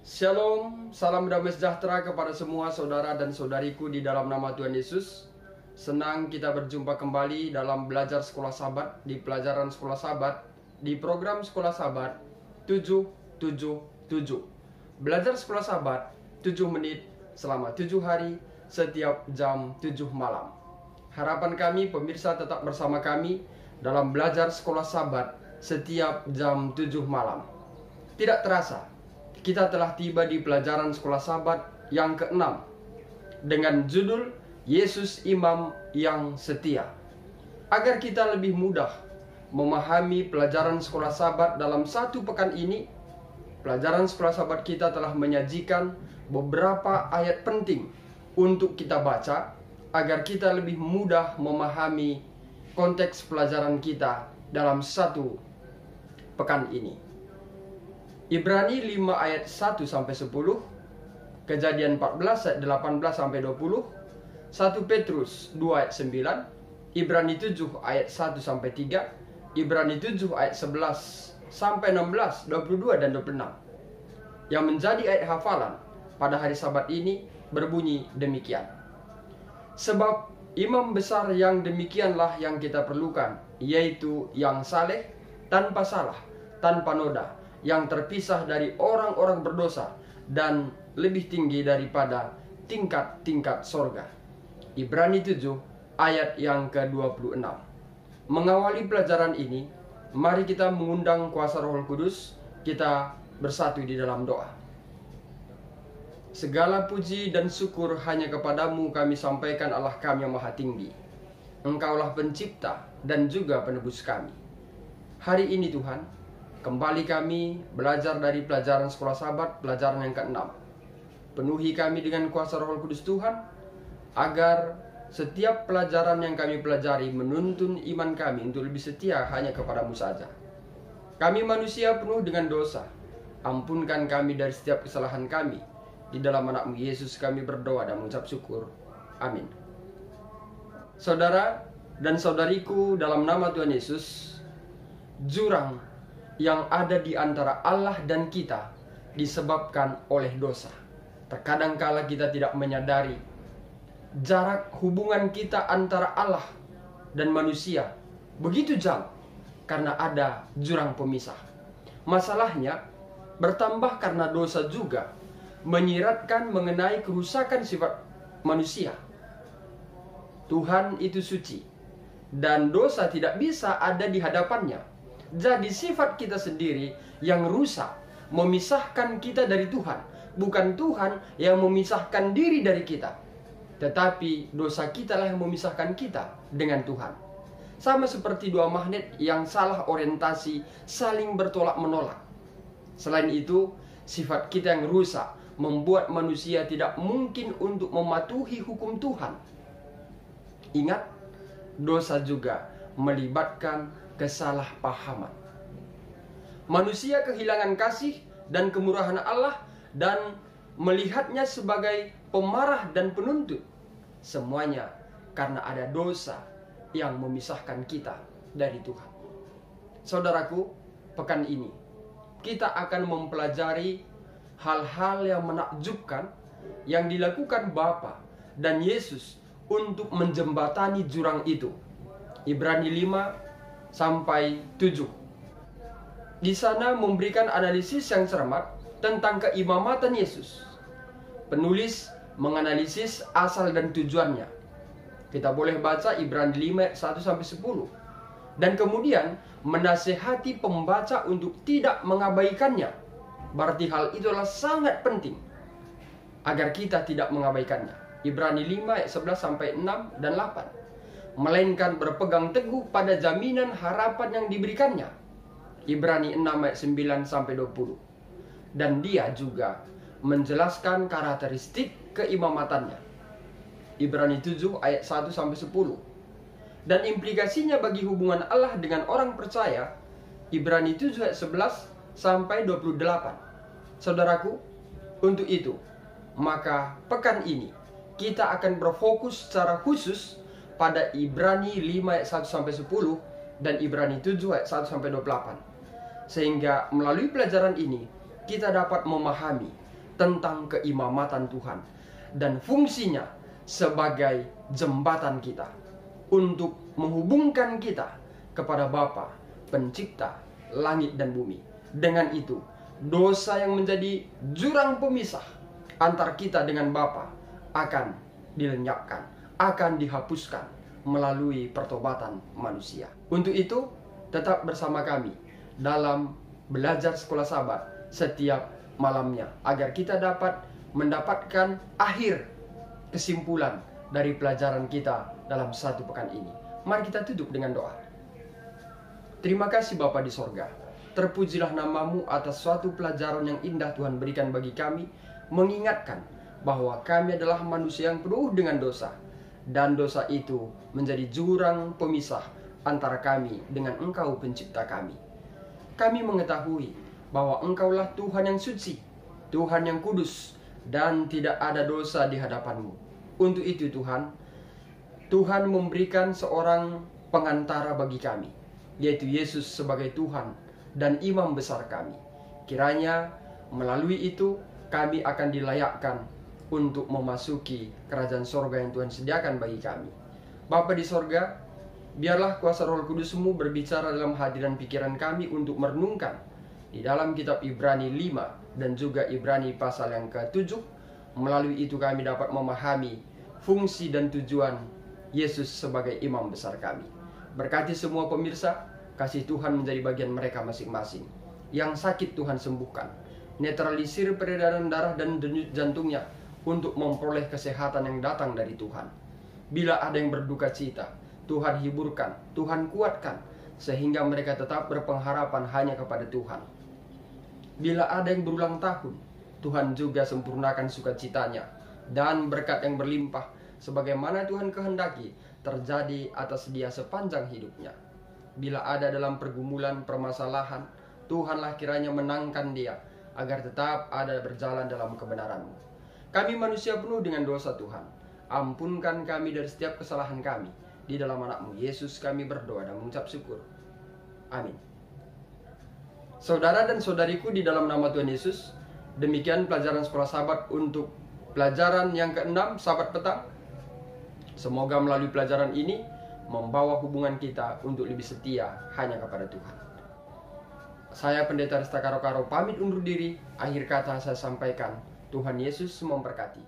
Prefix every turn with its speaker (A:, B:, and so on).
A: Shalom, salam damai sejahtera kepada semua saudara dan saudariku di dalam nama Tuhan Yesus. Senang kita berjumpa kembali dalam belajar sekolah sahabat di pelajaran sekolah sahabat di program sekolah sahabat 777. Belajar sekolah sahabat 7 menit selama 7 hari setiap jam 7 malam. Harapan kami pemirsa tetap bersama kami dalam belajar sekolah sahabat setiap jam 7 malam. Tidak terasa kita telah tiba di pelajaran sekolah sahabat yang ke-6 dengan judul Yesus Imam yang Setia. Agar kita lebih mudah memahami pelajaran sekolah sahabat dalam satu pekan ini, pelajaran sekolah sahabat kita telah menyajikan beberapa ayat penting untuk kita baca agar kita lebih mudah memahami konteks pelajaran kita dalam satu pekan ini. Ibrani 5 ayat 1 sampai 10, Kejadian 14 ayat 18 sampai 20, 1 Petrus 2 ayat 9, Ibrani 7 ayat 1 sampai 3, Ibrani 7 ayat 11 sampai 16, 22 dan 26. Yang menjadi ayat hafalan pada hari Sabat ini berbunyi demikian. Sebab imam besar yang demikianlah yang kita perlukan, yaitu yang saleh, tanpa salah, tanpa noda, yang terpisah dari orang-orang berdosa dan lebih tinggi daripada tingkat-tingkat sorga. Ibrani 7 ayat yang ke-26. Mengawali pelajaran ini, mari kita mengundang kuasa Roh Kudus, kita bersatu di dalam doa. Segala puji dan syukur hanya kepadamu kami sampaikan Allah kami yang maha tinggi. Engkaulah pencipta dan juga penebus kami. Hari ini Tuhan, kembali kami belajar dari pelajaran sekolah sahabat, pelajaran yang ke-6. Penuhi kami dengan kuasa Roh Kudus Tuhan, agar setiap pelajaran yang kami pelajari menuntun iman kami untuk lebih setia hanya kepadamu saja. Kami manusia penuh dengan dosa. Ampunkan kami dari setiap kesalahan kami. Di dalam anakmu Yesus kami berdoa dan mengucap syukur. Amin. Saudara dan saudariku dalam nama Tuhan Yesus, jurang yang ada di antara Allah dan kita disebabkan oleh dosa. Terkadang kala kita tidak menyadari jarak hubungan kita antara Allah dan manusia begitu jauh karena ada jurang pemisah. Masalahnya bertambah karena dosa juga menyiratkan mengenai kerusakan sifat manusia. Tuhan itu suci dan dosa tidak bisa ada di hadapannya. Jadi sifat kita sendiri yang rusak memisahkan kita dari Tuhan. Bukan Tuhan yang memisahkan diri dari kita, tetapi dosa kita lah yang memisahkan kita dengan Tuhan. Sama seperti dua magnet yang salah orientasi saling bertolak menolak. Selain itu, sifat kita yang rusak membuat manusia tidak mungkin untuk mematuhi hukum Tuhan. Ingat, dosa juga melibatkan kesalahpahaman. Manusia kehilangan kasih dan kemurahan Allah dan melihatnya sebagai pemarah dan penuntut. Semuanya karena ada dosa yang memisahkan kita dari Tuhan. Saudaraku, pekan ini kita akan mempelajari hal-hal yang menakjubkan yang dilakukan Bapa dan Yesus untuk menjembatani jurang itu. Ibrani 5 sampai 7. Di sana memberikan analisis yang cermat tentang keimamatan Yesus. Penulis menganalisis asal dan tujuannya. Kita boleh baca Ibrani 5 1 sampai 10. Dan kemudian menasehati pembaca untuk tidak mengabaikannya. Berarti hal itulah sangat penting agar kita tidak mengabaikannya. Ibrani 5 ayat 11 sampai 6 dan 8. Melainkan berpegang teguh pada jaminan harapan yang diberikannya. Ibrani 6 ayat 9 sampai 20. Dan dia juga menjelaskan karakteristik keimamatannya. Ibrani 7 ayat 1 sampai 10. Dan implikasinya bagi hubungan Allah dengan orang percaya. Ibrani 7 ayat 11 sampai 28. Saudaraku, untuk itu, maka pekan ini kita akan berfokus secara khusus pada Ibrani 5 ayat 1 sampai 10 dan Ibrani 7 ayat 1 sampai 28. Sehingga melalui pelajaran ini kita dapat memahami tentang keimamatan Tuhan dan fungsinya sebagai jembatan kita untuk menghubungkan kita kepada Bapa, Pencipta langit dan bumi. Dengan itu, dosa yang menjadi jurang pemisah antar kita dengan Bapa akan dilenyapkan, akan dihapuskan melalui pertobatan manusia. Untuk itu, tetap bersama kami dalam belajar sekolah Sabat setiap malamnya, agar kita dapat mendapatkan akhir kesimpulan dari pelajaran kita dalam satu pekan ini. Mari kita tutup dengan doa. Terima kasih Bapa di sorga, terpujilah namamu atas suatu pelajaran yang indah Tuhan berikan bagi kami, mengingatkan bahwa kami adalah manusia yang penuh dengan dosa, dan dosa itu menjadi jurang pemisah antara kami dengan Engkau Pencipta kami. Kami mengetahui bahwa Engkaulah Tuhan yang suci, Tuhan yang kudus, dan tidak ada dosa di hadapan-Mu. Untuk itu Tuhan memberikan seorang pengantara bagi kami, yaitu Yesus sebagai Tuhan dan Imam besar kami. Kiranya melalui itu kami akan dilayakkan untuk memasuki kerajaan sorga yang Tuhan sediakan bagi kami. Bapa di sorga, biarlah kuasa Roh Kudus-Mu berbicara dalam hati dan pikiran kami untuk merenungkan di dalam kitab Ibrani 5 dan juga Ibrani pasal yang ke-7. Melalui itu kami dapat memahami fungsi dan tujuan Yesus sebagai imam besar kami. Berkati semua pemirsa, kasih Tuhan menjadi bagian mereka masing-masing. Yang sakit Tuhan sembuhkan, netralisir peredaran darah dan denyut jantungnya untuk memperoleh kesehatan yang datang dari Tuhan. Bila ada yang berduka cita, Tuhan hiburkan, Tuhan kuatkan, sehingga mereka tetap berpengharapan hanya kepada Tuhan. Bila ada yang berulang tahun, Tuhan juga sempurnakan sukacitanya, dan berkat yang berlimpah sebagaimana Tuhan kehendaki terjadi atas dia sepanjang hidupnya. Bila ada dalam pergumulan permasalahan, Tuhanlah kiranya menangkan dia, agar tetap ada berjalan dalam kebenaran-Mu. Kami manusia penuh dengan dosa Tuhan, ampunkan kami dari setiap kesalahan kami. Di dalam anak-Mu Yesus kami berdoa dan mengucap syukur. Amin. Saudara dan saudariku di dalam nama Tuhan Yesus, demikian pelajaran sekolah Sabat untuk pelajaran yang ke-6 Sabat petang. Semoga melalui pelajaran ini membawa hubungan kita untuk lebih setia hanya kepada Tuhan. Saya Pendeta Resta Karo-Karo pamit undur diri. Akhir kata saya sampaikan, Tuhan Yesus memberkati.